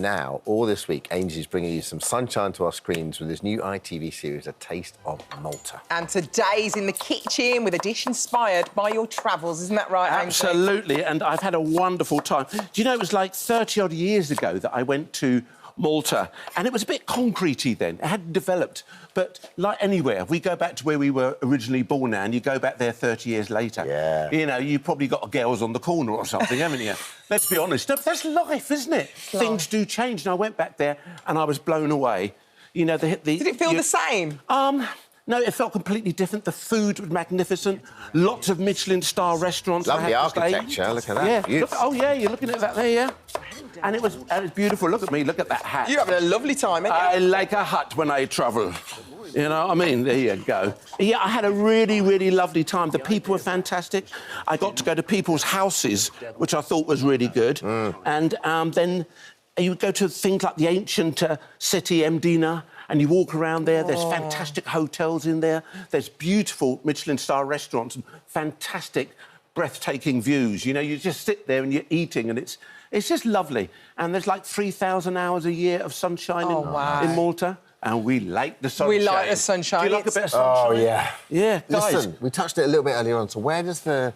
Now, all this week, Ainsley's bringing you some sunshine to our screens with his new ITV series, A Taste of Malta. And today's in the kitchen with a dish inspired by your travels, isn't that right, Ainsley? Absolutely, and I've had a wonderful time. Do you know, it was like 30-odd years ago that I went to Malta, and it was a bit concretey then. It hadn't developed, but like anywhere, we go back to where we were originally born now, and you go back there 30 years later. Yeah. You know, you've probably got girls on the corner or something, haven't you? Let's be honest. That's life, isn't it? Things do change, and I went back there, and I was blown away. You know, Did it feel the same? No, it felt completely different. The food was magnificent. Lots of Michelin-star restaurants. Lovely architecture. Look at that. Yeah. Oh, yeah, you're looking at that there, yeah? And it was beautiful. Look at me, look at that hat. You're having a lovely time, aren't you? I like a hut when I travel. You know what I mean? There you go. Yeah, I had a really, really lovely time. The people were fantastic. I got to go to people's houses, which I thought was really good. And then you would go to things like the ancient city, Mdina, and you walk around there. There's fantastic hotels in there. There's beautiful Michelin-star restaurants and fantastic, breathtaking views. You know, you just sit there and you're eating, and it's just lovely. And there's like 3,000 hours a year of sunshine in Malta. And we like the sunshine. We like the sunshine. Do you like a bit of sunshine? Oh, yeah. Yeah, guys. Listen, we touched it a little bit earlier on, so where does their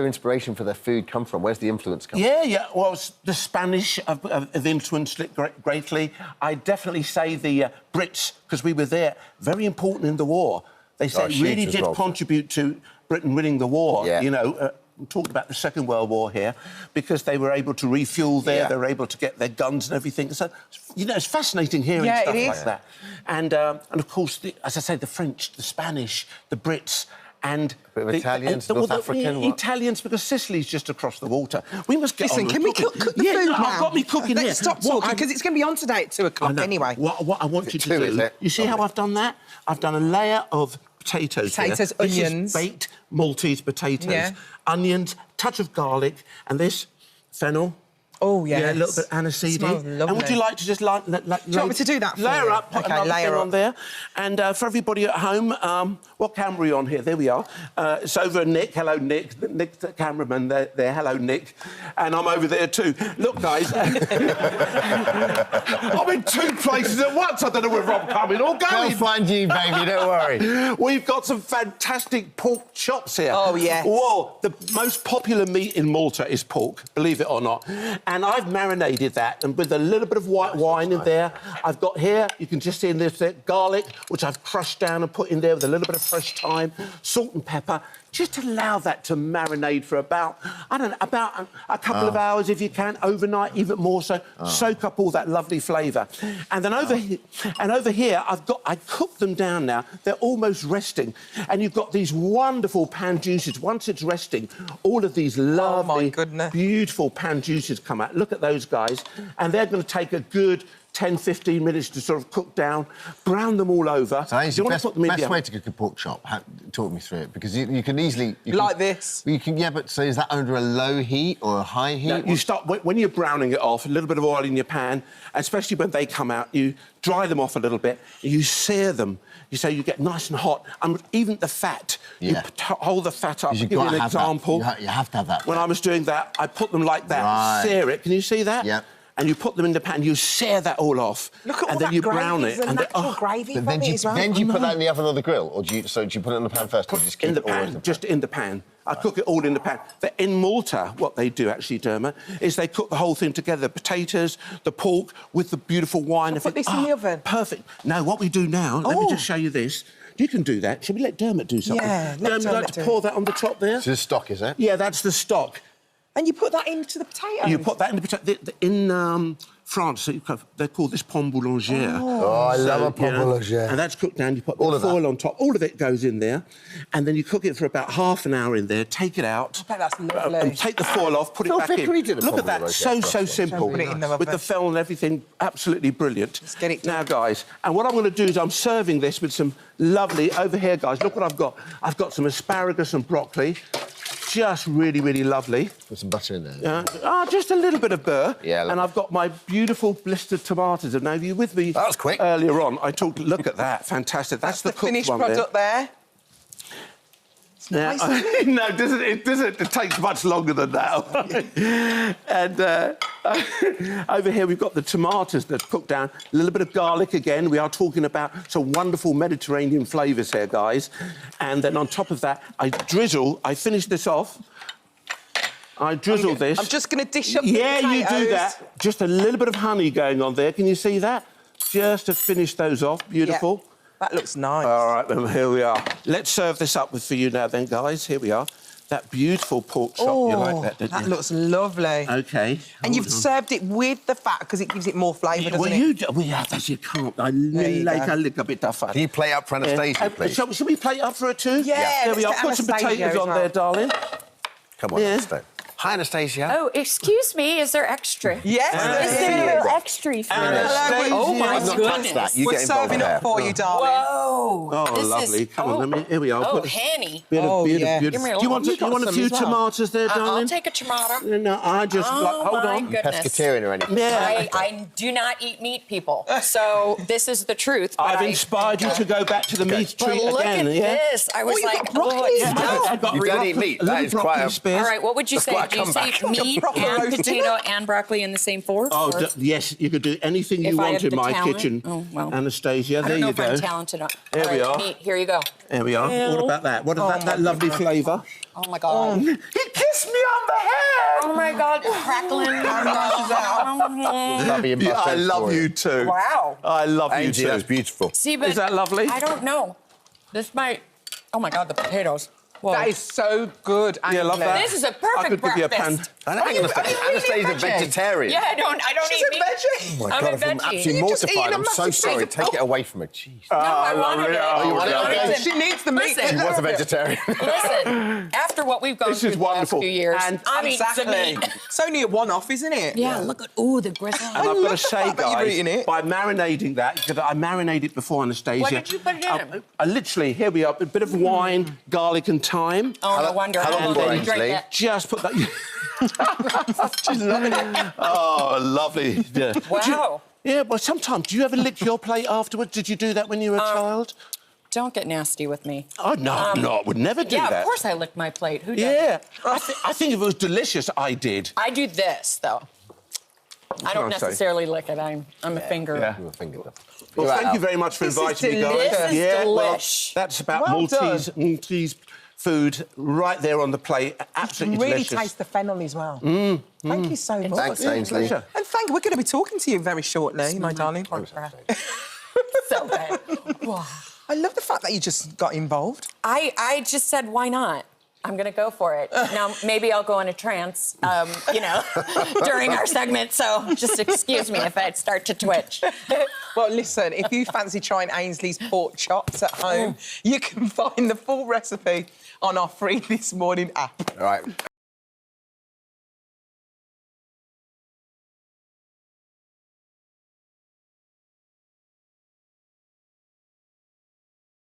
inspiration for their food come from? Where's the influence come from? Yeah. Well, the Spanish have influenced it greatly. I definitely say the Brits, because we were there, very important in the war. They say it really did contribute to Britain winning the war. Yeah. You know, we talked about the Second World War here, because they were able to refuel there, they were able to get their guns and everything. So, you know, it's fascinating hearing stuff like that. And of course, as I say, the French, the Spanish, the Brits, and a bit of Italians, North African. Italians, because Sicily's just across the water. We must get Listen, on. Can we cook the food now? I've got me cooking here. Let's stop talking, because it's going to be on today at 2 o'clock anyway. What I want you to do... You see how I've done that? I've done a layer of potatoes here. Onions. This is baked Maltese potatoes. Yeah. Onions, touch of garlic, and this fennel. Oh, yes. Yeah, a little bit aniseed. And would you like to just do you want me to do that for layer you? up, put another thing on there. And for everybody at home, what camera are you on here? There we are. It's over Nick. Hello, Nick. Nick, the cameraman there. Hello, Nick. And I'm over there too. Look, guys. I'm in 2 places at once. I don't know where I'm coming or going. We'll find you, baby, don't worry. We've got some fantastic pork chops here. Oh, yes. Whoa, the most popular meat in Malta is pork, believe it or not. And I've marinated that, and with a little bit of white wine in there. I've got here, you can just see in this, garlic, which I've crushed down and put in there with a little bit of fresh thyme, salt and pepper. Just allow that to marinate for about, I don't know, about a couple of hours if you can, overnight, even more so. Soak up all that lovely flavour. And then over here, I cooked them down now. They're almost resting. And you've got these wonderful pan juices. Once it's resting, all of these lovely, beautiful pan juices come out. Look at those guys. And they're going to take a good 10, 15 minutes to sort of cook down, brown them all over. So Ainsley, best way to cook a pork chop, talk me through it, because you can easily... this? You can, yeah, but so is that under a low heat or a high heat? No, you start... When you're browning it off, a little bit of oil in your pan, especially when they come out, you dry them off a little bit, you sear them, so you get nice and hot, and even the fat, you hold the fat up. I'll give you an example. You have to have that. When I was doing that, I put them like that, sear it. Can you see that? Yeah. And you put them in the pan, you sear that all off. Look at and all then that you brown it. And natural gravy but then do you put that in the oven or the grill, or do you put it in the pan first? In the pan, just in the pan. I cook it all in the pan. In Malta, what they do, actually, Derma, is they cook the whole thing together, the potatoes, the pork, with the beautiful wine. Put this in the oven? Perfect. No, what we do now, let me just show you this. You can do that. Shall we let Dermot do something? Yeah, Dermot, would you like to pour that on the top there? So the stock, is it? Yeah, that's the stock. And you put that into the potatoes? You put that in the potato... In France, they call this pomme boulangère. Oh, I love a pomme boulangère. And that's cooked down. You put the foil on top. All of it goes in there. And then you cook it for about half an hour in there, take it out. I bet that's lovely. And take the foil off, put it back in. Look at that. So simple. Put it in the oven. With the fennel and everything, absolutely brilliant. Let's get it done. Now, guys, and what I'm going to do is I'm serving this with some lovely... Over here, guys, look what I've got. I've got some asparagus and broccoli. Just really, really lovely. Put some butter in there. Just a little bit of burr. Yeah. And I've got my beautiful blistered tomatoes. Now, you were with me... That was quick. Earlier on, I talked... Look at that. Fantastic. That's the cooked finished one product there. Now, no, it takes much longer than that. And Over here, we've got the tomatoes that cooked down. A little bit of garlic again. We are talking about some wonderful Mediterranean flavours here, guys. And then on top of that, I finish this off. I drizzle this. I'm just going to dish up the potatoes. Yeah, you do that. Just a little bit of honey going on there. Can you see that? Just to finish those off. Beautiful. Yeah, that looks nice. All right, then, here we are. Let's serve this up for you now then, guys. Here we are. That beautiful pork chop. Oh, you like that, don't you? That looks lovely. OK. And you've served it with the fat because it gives it more flavour, doesn't it? Well, yeah, that's you can't. I like a little bit of fat. Can you play up for Anastasia, please? Shall we play up for her too? Yeah, There we are. let's get Put some Anastasia potatoes as on well. there, darling. Come on, Anastasia. Hi, Anastasia. Oh, excuse me, is there extra? Yes, Is there a little extra for Anastasia. Oh, my I've not touched that. You We're get involved serving there. up for you, darling. Whoa! Oh, this lovely. Is, Come on, here we are. Oh, Put a Hanny. bit of yeah. beautiful. Give me a Do you want, little- you want a some few as well. tomatoes there, darling? I'll take a tomato. No, I just... Oh, hold my on. goodness. Pescatarian or anything? Yeah. I do not eat meat, people. So this is the truth. But I've inspired you to go back to the meat But treat look again, at yeah? this. I was you've like, got broccoli as well. I've got You don't eat meat. That is quite a... spears. all right, what would you That's say? quite a Do you say comeback. meat Proper and roast potato and broccoli in the same fork? Oh, or- yes, you could do anything you If I want have in the my talent? kitchen, Oh, well. Anastasia. I There don't know you if I'm go. talented. There All we right, are. meat. Here you go. There we are. What about that? What is that lovely flavour? Oh, my God. He kissed me on the head! Oh, my God. Crackling. Lovely and Yeah, I busted love for you too. Wow. I love you Ainsley, too. that's beautiful. See, but Is that lovely? I don't know. This might... Oh, my God, the potatoes. Whoa. That is so good, Yeah, love that. This is a I perfect could give you a pan. breakfast. Hang on a second. Anastasia's a vegetarian. Yeah, I don't She's eat a meat. veggie. Oh, my I'm God, a I'm veggie. absolutely You're just eating mortified. a I'm so massive sorry. piece of- Take it away from her. Jeez. No, I wanted it. Oh, you wanted it? Okay. Listen, She needs the meat. Listen. She was a vegetarian. Listen, after what we've gone This through is the last wonderful. few years, And- I'm eating some Exactly. meat. It's only a one-off, isn't it? Yeah, look at, the gristle. And I've got to love say, the fact that you're guys, eating it. by marinating that, because I marinated before Anastasia. What did you put it in? I literally, here we are, a bit of wine, garlic and thyme. Oh, no wonder. how long How for, long did you drink Ainsley? that? Just put that... She's loving it. Oh, lovely. Yeah. Wow. Yeah, well, sometimes, do you ever lick your plate afterwards? Did you do that when you were a child? Don't get nasty with me. Oh, no, no, I would never do Yeah, that. of course I licked my plate. Who does? Yeah. I think if it was delicious, I did. I do this, though. I don't can I say? necessarily lick it. I'm a finger. Yeah. Your finger though. Well, You're thank out. you very much for This is inviting me, guys. delicious. This is yeah, well, delish. that's about Well Maltese food right there on the plate. Absolutely Really delicious. taste the fennel as well. Thank you so much. Thanks, Ainsley. Pleasure. And we're going to be talking to you very shortly, my darling. So good. Wow. I love the fact that you just got involved. I just said, why not? I'm going to go for it. Now, maybe I'll go in a trance, during our segment, so just excuse me if I start to twitch. Well, listen, if you fancy trying Ainsley's pork chops at home, you can find the full recipe on our Free This Morning app. All right.